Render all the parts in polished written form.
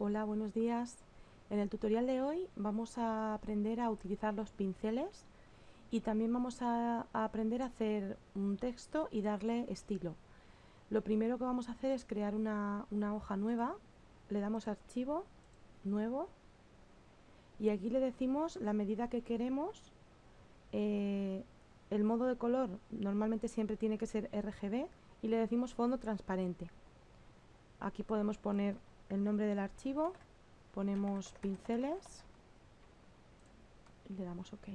Hola, buenos días. En el tutorial de hoy vamos a aprender a utilizar los pinceles y también vamos a aprender a hacer un texto y darle estilo. Lo primero que vamos a hacer es crear una hoja nueva. Le damos a archivo, nuevo, y aquí le decimos la medida que queremos. El modo de color normalmente siempre tiene que ser RGB y le decimos fondo transparente. Aquí podemos poner el nombre del archivo, ponemos pinceles y le damos OK.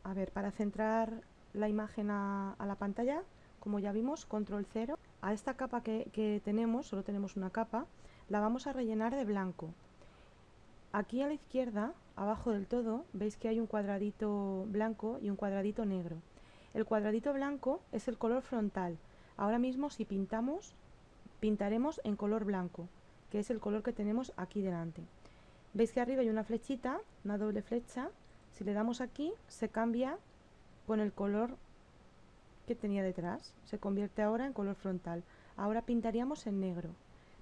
A ver, para centrar la imagen a la pantalla, como ya vimos, control 0. A esta capa que tenemos, solo tenemos una capa, la vamos a rellenar de blanco. Aquí a la izquierda, abajo del todo, veis que hay un cuadradito blanco y un cuadradito negro. El cuadradito blanco es el color frontal. Ahora mismo, si pintamos, pintaremos en color blanco, que es el color que tenemos aquí delante. Veis que arriba hay una flechita, una doble flecha. Si le damos aquí, se cambia con el color que tenía detrás. Se convierte ahora en color frontal. Ahora pintaríamos en negro.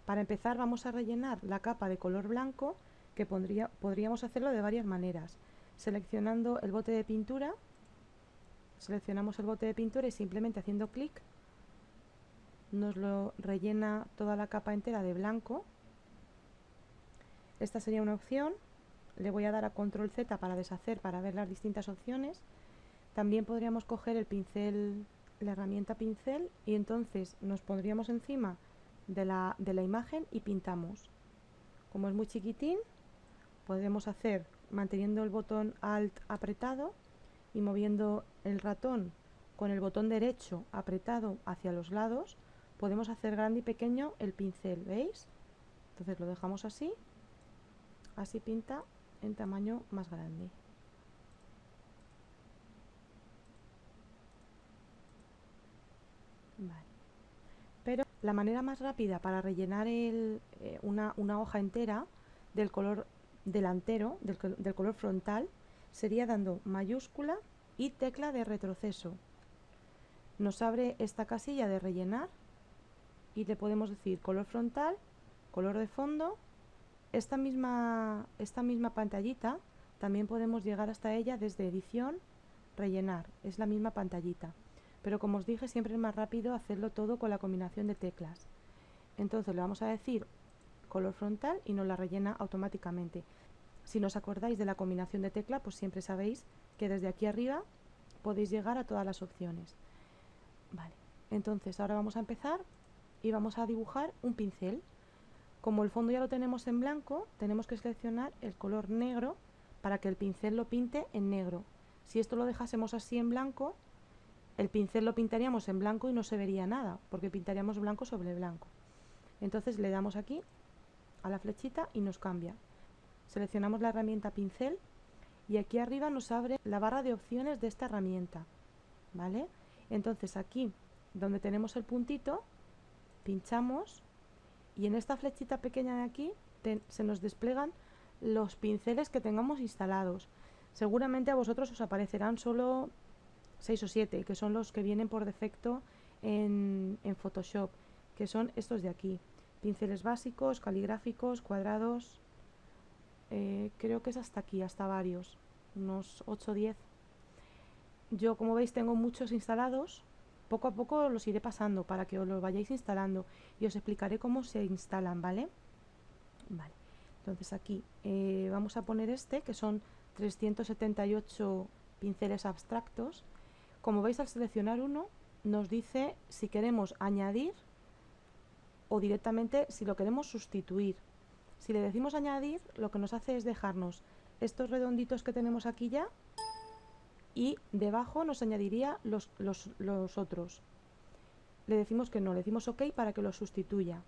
Para empezar vamos a rellenar la capa de color blanco, que podríamos hacerlo de varias maneras. Seleccionando el bote de pintura, seleccionamos el bote de pintura y simplemente haciendo clic nos lo rellena toda la capa entera de blanco. Esta sería una opción. Le voy a dar a control Z para deshacer, para ver las distintas opciones. También podríamos coger el pincel, la herramienta pincel, y entonces nos pondríamos encima de la imagen y pintamos. Como es muy chiquitín, podemos hacer manteniendo el botón Alt apretado y moviendo el ratón con el botón derecho apretado hacia los lados. Podemos hacer grande y pequeño el pincel, ¿veis? Entonces lo dejamos así, así pinta en tamaño más grande. Vale. Pero la manera más rápida para rellenar una hoja entera del color delantero, del color frontal, sería dando mayúscula y tecla de retroceso. Nos abre esta casilla de rellenar y le podemos decir color frontal, color de fondo. Esta misma pantallita también podemos llegar hasta ella desde edición, rellenar, es la misma pantallita, pero como os dije, siempre es más rápido hacerlo todo con la combinación de teclas. Entonces le vamos a decir color frontal y nos la rellena automáticamente. Si no os acordáis de la combinación de tecla, pues siempre sabéis que desde aquí arriba podéis llegar a todas las opciones. Vale, entonces ahora vamos a empezar y vamos a dibujar un pincel. Como el fondo ya lo tenemos en blanco, tenemos que seleccionar el color negro para que el pincel lo pinte en negro. Si esto lo dejásemos así en blanco, el pincel lo pintaríamos en blanco y no se vería nada, porque pintaríamos blanco sobre blanco. Entonces le damos aquí a la flechita y nos cambia. Seleccionamos la herramienta pincel y aquí arriba nos abre la barra de opciones de esta herramienta, ¿vale? Entonces aquí, donde tenemos el puntito, pinchamos y en esta flechita pequeña de aquí se nos desplegan los pinceles que tengamos instalados. Seguramente a vosotros os aparecerán solo 6 o 7, que son los que vienen por defecto en Photoshop, que son estos de aquí. Pinceles básicos, caligráficos, cuadrados, creo que es hasta aquí, hasta varios, unos 8 o 10. Yo, como veis, tengo muchos instalados. Poco a poco los iré pasando para que os los vayáis instalando y os explicaré cómo se instalan, ¿vale? Vale, entonces aquí vamos a poner este, que son 378 pinceles abstractos. Como veis, al seleccionar uno nos dice si queremos añadir o directamente si lo queremos sustituir. Si le decimos añadir, lo que nos hace es dejarnos estos redonditos que tenemos aquí ya, y debajo nos añadiría los otros. Le decimos que no, le decimos OK para que los sustituya.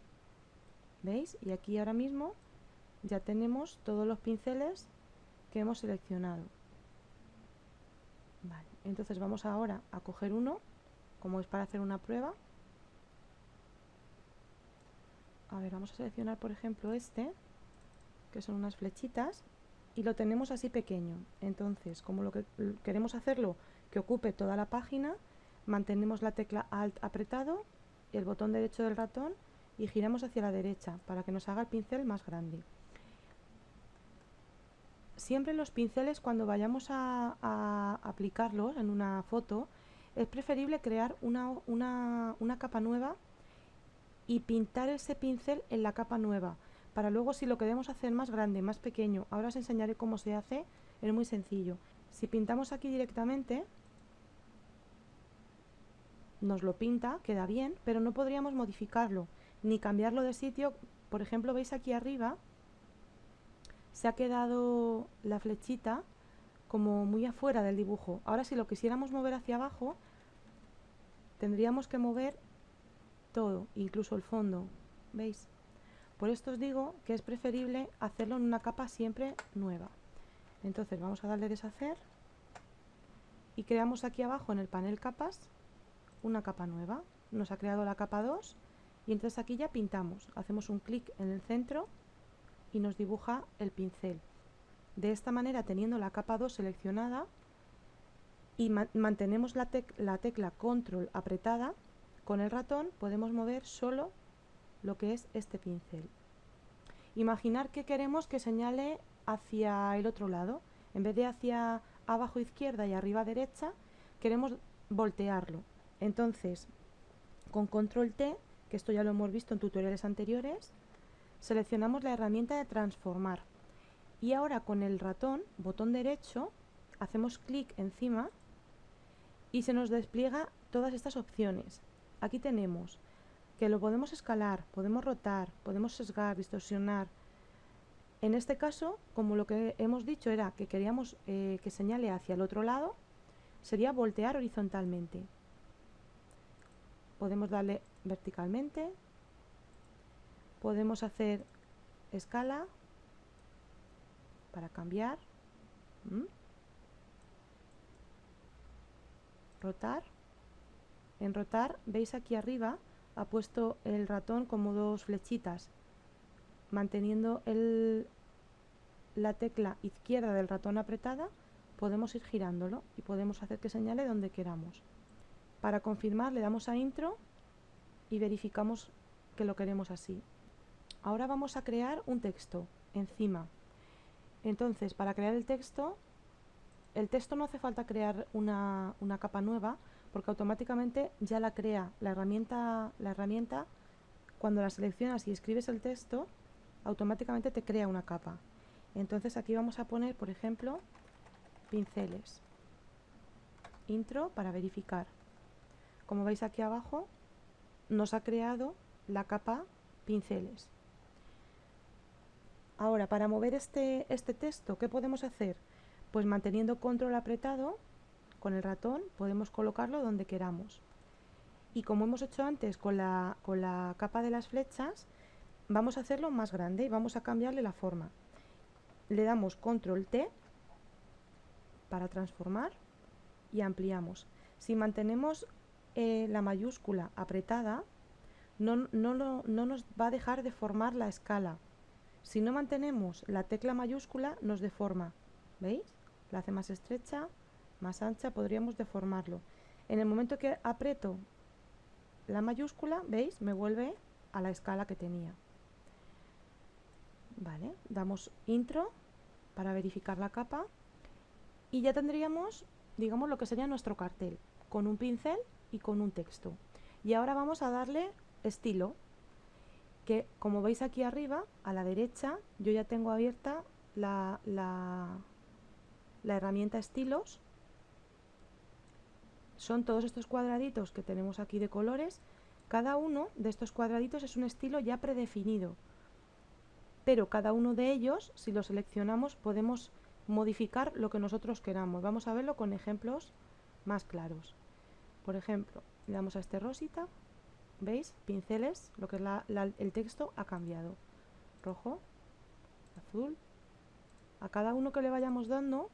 ¿Veis? Y aquí ahora mismo ya tenemos todos los pinceles que hemos seleccionado. Vale, entonces vamos ahora a coger uno, como es para hacer una prueba. A ver, vamos a seleccionar por ejemplo este, que son unas flechitas, y lo tenemos así pequeño. Entonces, como lo que queremos hacerlo que ocupe toda la página, mantenemos la tecla Alt apretado, el botón derecho del ratón y giramos hacia la derecha para que nos haga el pincel más grande. Siempre los pinceles, cuando vayamos a aplicarlos en una foto, es preferible crear una capa nueva y pintar ese pincel en la capa nueva, para luego, si lo queremos hacer más grande, más pequeño, ahora os enseñaré cómo se hace, es muy sencillo. Si pintamos aquí directamente, nos lo pinta, queda bien, pero no podríamos modificarlo ni cambiarlo de sitio. Por ejemplo, veis aquí arriba se ha quedado la flechita como muy afuera del dibujo. Ahora, si lo quisiéramos mover hacia abajo, tendríamos que mover todo, incluso el fondo, ¿veis? Por esto os digo que es preferible hacerlo en una capa siempre nueva. Entonces vamos a darle deshacer y creamos aquí abajo en el panel capas una capa nueva. Nos ha creado la capa 2 y entonces aquí ya pintamos. Hacemos un clic en el centro y nos dibuja el pincel. De esta manera, teniendo la capa 2 seleccionada y mantenemos la tecla control apretada, con el ratón podemos mover solo lo que es este pincel. Imaginar que queremos que señale hacia el otro lado. En vez de hacia abajo izquierda y arriba derecha, queremos voltearlo. Entonces, con control T, que esto ya lo hemos visto en tutoriales anteriores, seleccionamos la herramienta de transformar. Y ahora con el ratón, botón derecho, hacemos clic encima y se nos despliega todas estas opciones. Aquí tenemos que lo podemos escalar, podemos rotar, podemos sesgar, distorsionar. En este caso, como lo que hemos dicho era que queríamos que señale hacia el otro lado, sería voltear horizontalmente. Podemos darle verticalmente, podemos hacer escala para cambiar, rotar. En rotar, veis aquí arriba ha puesto el ratón como dos flechitas, manteniendo la tecla izquierda del ratón apretada, podemos ir girándolo y podemos hacer que señale donde queramos. Para confirmar le damos a intro y verificamos que lo queremos así. Ahora vamos a crear un texto encima. Entonces, para crear el texto no hace falta crear una capa nueva, porque automáticamente ya la crea la herramienta. Cuando la seleccionas y escribes el texto, automáticamente te crea una capa. Entonces aquí vamos a poner, por ejemplo, pinceles, intro, para verificar. Como veis aquí abajo, nos ha creado la capa pinceles. Ahora, para mover este texto, ¿qué podemos hacer? Pues manteniendo control apretado con el ratón, podemos colocarlo donde queramos. Y como hemos hecho antes con la capa de las flechas, vamos a hacerlo más grande y vamos a cambiarle la forma. Le damos control T para transformar y ampliamos. Si mantenemos la mayúscula apretada, no nos va a dejar deformar la escala. Si no mantenemos la tecla mayúscula, nos deforma. ¿Veis? La hace más estrecha, más ancha, podríamos deformarlo. En el momento que aprieto la mayúscula, ¿veis? Me vuelve a la escala que tenía. Vale, damos intro para verificar la capa y ya tendríamos, digamos, lo que sería nuestro cartel, con un pincel y con un texto. Y ahora vamos a darle estilo, que como veis aquí arriba, a la derecha, yo ya tengo abierta la herramienta estilos. Son todos estos cuadraditos que tenemos aquí de colores. Cada uno de estos cuadraditos es un estilo ya predefinido, pero cada uno de ellos, si lo seleccionamos, podemos modificar lo que nosotros queramos. Vamos a verlo con ejemplos más claros. Por ejemplo, le damos a este rosita, ¿veis? Pinceles, lo que es el texto ha cambiado. Rojo, azul. A cada uno que le vayamos dando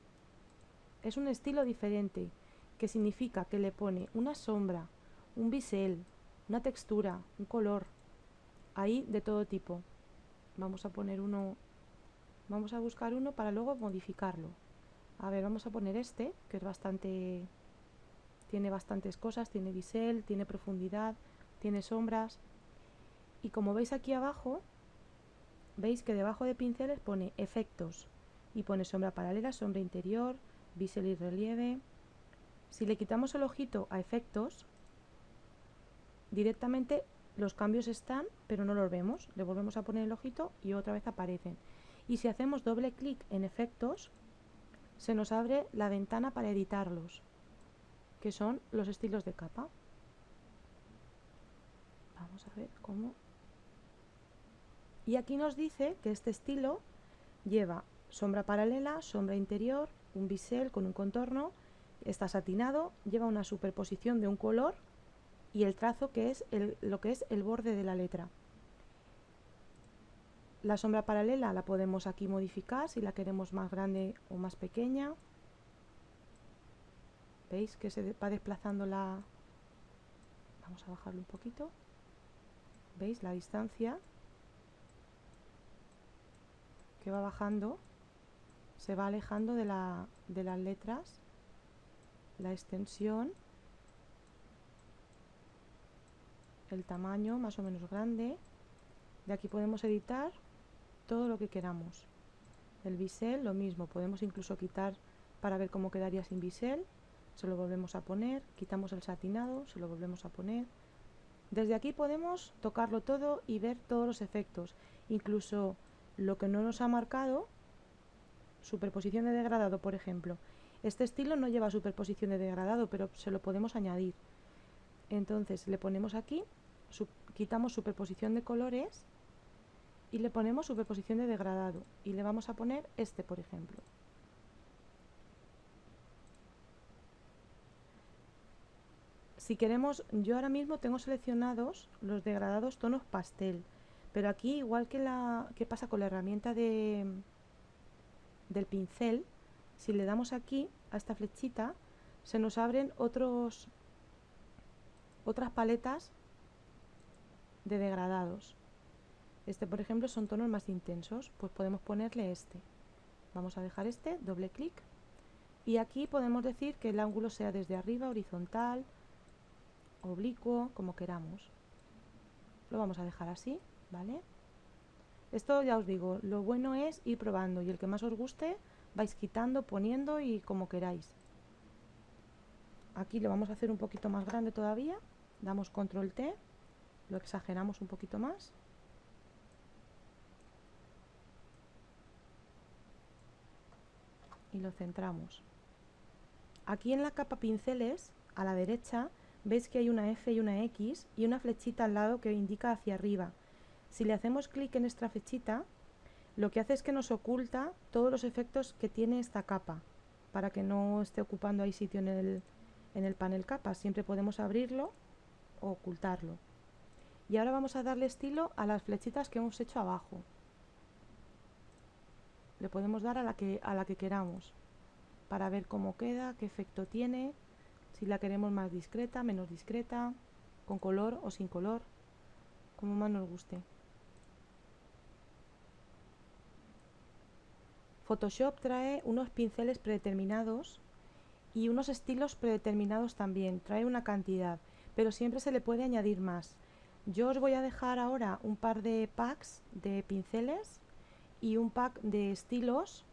es un estilo diferente, que significa que le pone una sombra, un bisel, una textura, un color, ahí de todo tipo. Vamos a poner uno, vamos a buscar uno para luego modificarlo. A ver, vamos a poner este, que es bastante, tiene bastantes cosas, tiene bisel, tiene profundidad, tiene sombras. y como veis aquí abajo, veis que debajo de pinceles pone efectos y pone sombra paralela, sombra interior, bisel y relieve. Si le quitamos el ojito a efectos, directamente los cambios están, pero no los vemos. Le volvemos a poner el ojito y otra vez aparecen. Y si hacemos doble clic en efectos, se nos abre la ventana para editarlos, que son los estilos de capa. Vamos a ver cómo. Y aquí nos dice que este estilo lleva sombra paralela, sombra interior, un bisel con un contorno, está satinado, lleva una superposición de un color y el trazo que es lo que es el borde de la letra. La sombra paralela la podemos aquí modificar si la queremos más grande o más pequeña. ¿Veis que se va desplazando la... Vamos a bajarlo un poquito. ¿Veis la distancia? Que va bajando, se va alejando de las letras, la extensión, el tamaño más o menos grande. De aquí podemos editar todo lo que queramos. El bisel, lo mismo, podemos incluso quitar para ver cómo quedaría sin bisel, se lo volvemos a poner, quitamos el satinado, se lo volvemos a poner. Desde aquí podemos tocarlo todo y ver todos los efectos, incluso lo que no nos ha marcado, superposición de degradado, por ejemplo. Este estilo no lleva superposición de degradado, pero se lo podemos añadir. Entonces le ponemos aquí, quitamos superposición de colores y le ponemos superposición de degradado y le vamos a poner este, por ejemplo. Si queremos, yo ahora mismo tengo seleccionados los degradados tonos pastel, pero aquí, igual que pasa con la herramienta del pincel, si le damos aquí a esta flechita, se nos abren otras paletas de degradados. Este, por ejemplo, son tonos más intensos, pues podemos ponerle este. Vamos a dejar este, doble clic, y aquí podemos decir que el ángulo sea desde arriba, horizontal, oblicuo, como queramos. Lo vamos a dejar así, ¿vale? Esto ya os digo, lo bueno es ir probando y el que más os guste vais quitando, poniendo y como queráis. Aquí lo vamos a hacer un poquito más grande todavía, damos control T, lo exageramos un poquito más. Y lo centramos. Aquí en la capa pinceles, a la derecha, veis que hay una F y una X y una flechita al lado que indica hacia arriba. Si le hacemos clic en esta flechita, lo que hace es que nos oculta todos los efectos que tiene esta capa, para que no esté ocupando ahí sitio en el panel capas. Siempre podemos abrirlo o ocultarlo. Y ahora vamos a darle estilo a las flechitas que hemos hecho abajo. Le podemos dar a la que queramos, para ver cómo queda, qué efecto tiene, si la queremos más discreta, menos discreta, con color o sin color, como más nos guste. Photoshop trae unos pinceles predeterminados y unos estilos predeterminados también, trae una cantidad, pero siempre se le puede añadir más. Yo os voy a dejar ahora un par de packs de pinceles y un pack de estilos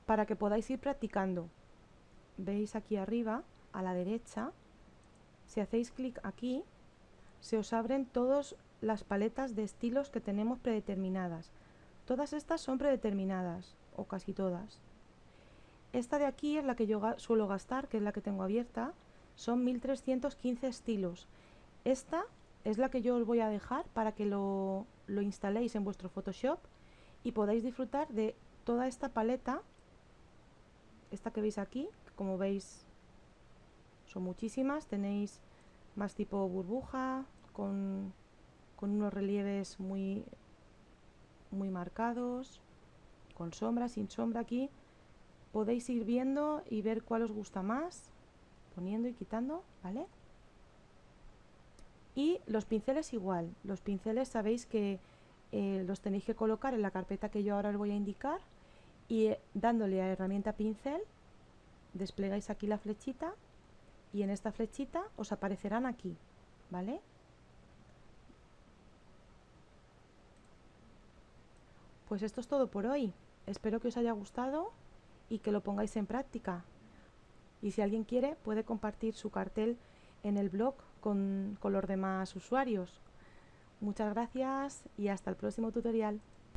para que podáis ir practicando. Veis aquí arriba, a la derecha, si hacéis clic aquí, se os abren todas las paletas de estilos que tenemos predeterminadas. Todas estas son predeterminadas, o casi todas. Esta de aquí es la que yo suelo gastar, que es la que tengo abierta, son 1315 estilos. Esta es la que yo os voy a dejar para que lo instaléis en vuestro Photoshop y podáis disfrutar de toda esta paleta, esta que veis aquí, como veis son muchísimas, tenéis más tipo burbuja, con unos relieves muy marcados, con sombra, sin sombra. Aquí podéis ir viendo y ver cuál os gusta más, poniendo y quitando, ¿vale? Y los pinceles igual, los pinceles sabéis que los tenéis que colocar en la carpeta que yo ahora os voy a indicar y dándole a herramienta pincel, desplegáis aquí la flechita y en esta flechita os aparecerán aquí, ¿vale? Pues esto es todo por hoy. Espero que os haya gustado y que lo pongáis en práctica. Y si alguien quiere, puede compartir su cartel en el blog con los demás usuarios. Muchas gracias y hasta el próximo tutorial.